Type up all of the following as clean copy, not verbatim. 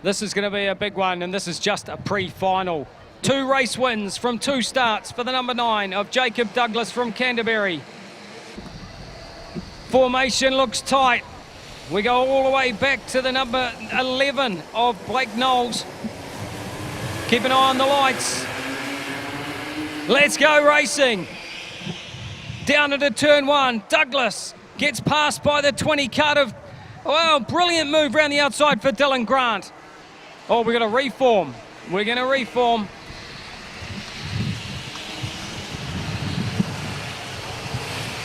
This is going to be a big one, and this is just a pre-final. 2 race wins from 2 starts for the number 9 of Jacob Douglas from Canterbury. Formation looks tight. We go all the way back to the number 11 of Blake Knowles. Keep an eye on the lights. Let's go racing. Down into turn 1. Douglas gets passed by the 20 cut of... Well, brilliant move around the outside for Dylan Grant. Oh, we're going to reform. We're going to reform.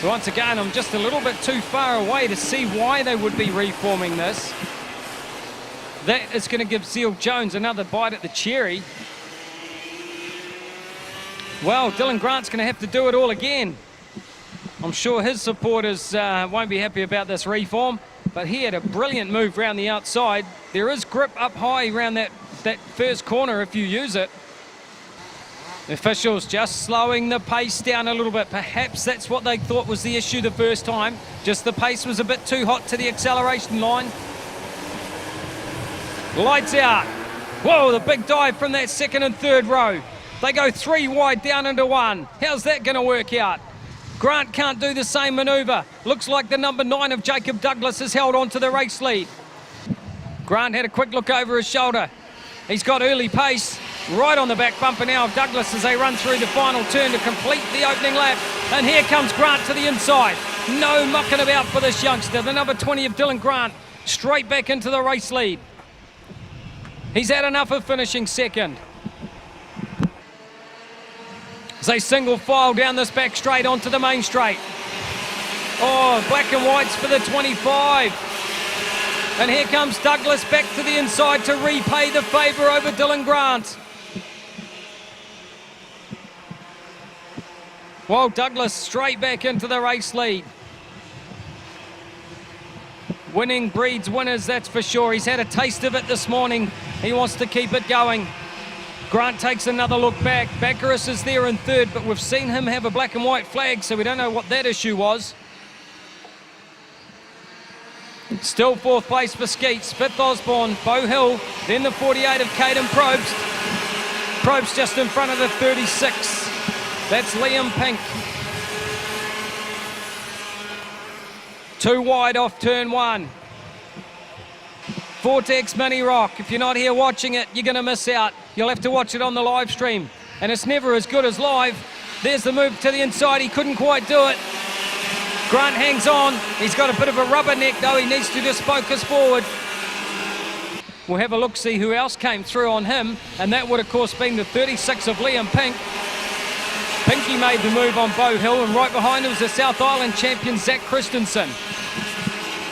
So once again, I'm just a little bit too far away to see why they would be reforming this. That is going to give Zeal Jones another bite at the cherry. Well, Dylan Grant's going to have to do it all again. I'm sure his supporters won't be happy about this reform, but he had a brilliant move around the outside. There is grip up high around that first corner if you use it. The officials just slowing the pace down a little bit. Perhaps that's what they thought was the issue the first time. Just the pace was a bit too hot to the acceleration line. Lights out. Whoa, the big dive from that second and third row. They go 3 wide down into 1. How's that going to work out? Grant can't do the same manoeuvre. Looks like the number 9 of Jacob Douglas has held on to the race lead. Grant had a quick look over his shoulder. He's got early pace. Right on the back bumper now of Douglas as they run through the final turn to complete the opening lap. And here comes Grant to the inside. No mucking about for this youngster. The number 20 of Dylan Grant straight back into the race lead. He's had enough of finishing second. As they single file down this back straight onto the main straight. Oh, black and whites for the 25. And here comes Douglas back to the inside to repay the favour over Dylan Grant. Well, Douglas straight back into the race lead. Winning breeds winners, that's for sure. He's had a taste of it this morning. He wants to keep it going. Grant takes another look back. Baccaris is there in third, but we've seen him have a black and white flag, so we don't know what that issue was. Still 4th place for Skeets, 5th Osborne, Beau Hill, then the 48 of Caden Probst. Probst just in front of the 36. That's Liam Pink. 2 wide off turn 1. Vortex Mini Rock. If you're not here watching it, you're going to miss out. You'll have to watch it on the live stream. And it's never as good as live. There's the move to the inside. He couldn't quite do it. Grant hangs on. He's got a bit of a rubber neck though. He needs to just focus forward. We'll have a look, see who else came through on him. And that would of course been the 36 of Liam Pink. Pinky made the move on Beau Hill, and right behind him was the South Island champion Zach Christensen.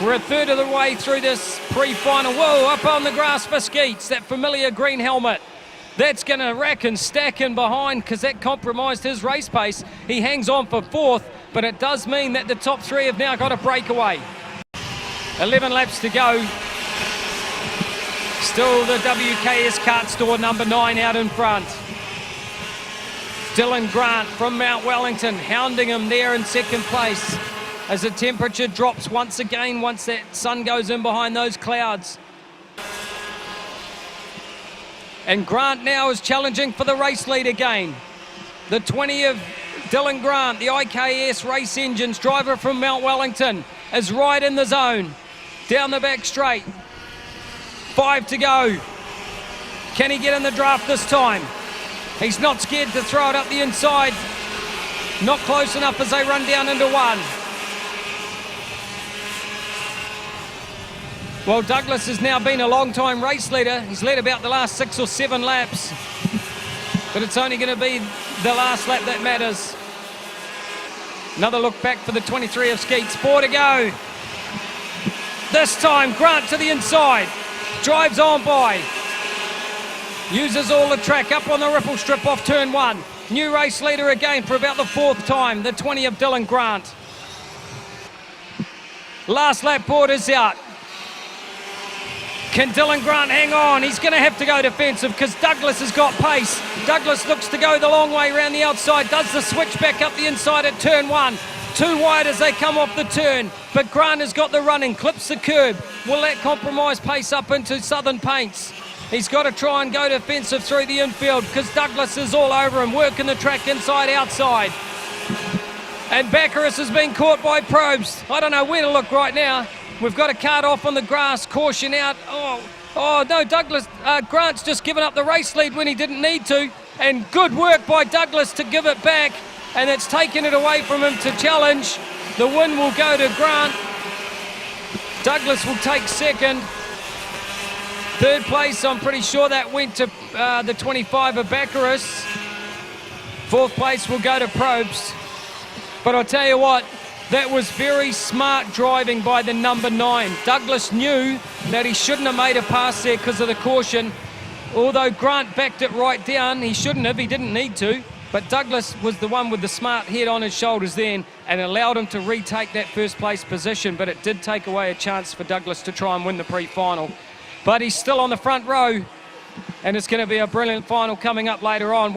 We're a third of the way through this pre-final. Whoa, up on the grass for Skeets, that familiar green helmet. That's going to rack and stack in behind because that compromised his race pace. He hangs on for 4th, but it does mean that the top 3 have now got a breakaway. 11 laps to go. Still the WKS Kart Store number 9 out in front. Dylan Grant from Mount Wellington hounding him there in second place as the temperature drops once again once that sun goes in behind those clouds. And Grant now is challenging for the race lead again. The 20 of Dylan Grant, the IKS Race Engines driver from Mount Wellington, is right in the zone. Down the back straight. 5 to go. Can he get in the draft this time? He's not scared to throw it up the inside. Not close enough as they run down into 1. Well, Douglas has now been a long-time race leader. He's led about the last 6 or 7 laps. But it's only going to be the last lap that matters. Another look back for the 23 of Skeets. 4 to go. This time, Grant to the inside. Drives on by. Uses all the track up on the ripple strip off turn 1. New race leader again for about the 4th time. The 20 of Dylan Grant. Last lap board is out. Can Dylan Grant hang on? He's going to have to go defensive because Douglas has got pace. Douglas looks to go the long way around the outside, does the switch back up the inside at turn 1. 2 wide as they come off the turn, but Grant has got the running, clips the curb. Will that compromise pace up into Southern Paints? He's got to try and go defensive through the infield because Douglas is all over him, working the track inside, outside. And Baccaris has been caught by Probst. I don't know where to look right now. We've got a card off on the grass, caution out. Oh no, Douglas, Grant's just given up the race lead when he didn't need to. And good work by Douglas to give it back. And it's taken it away from him to challenge. The win will go to Grant. Douglas will take second. Third place, I'm pretty sure that went to the 25 of Baccaris. Fourth place will go to Probst. But I'll tell you what, that was very smart driving by the number 9. Douglas knew that he shouldn't have made a pass there because of the caution. Although Grant backed it right down, he shouldn't have, he didn't need to. But Douglas was the one with the smart head on his shoulders then and allowed him to retake that first place position. But it did take away a chance for Douglas to try and win the pre-final. But he's still on the front row, and it's going to be a brilliant final coming up later on.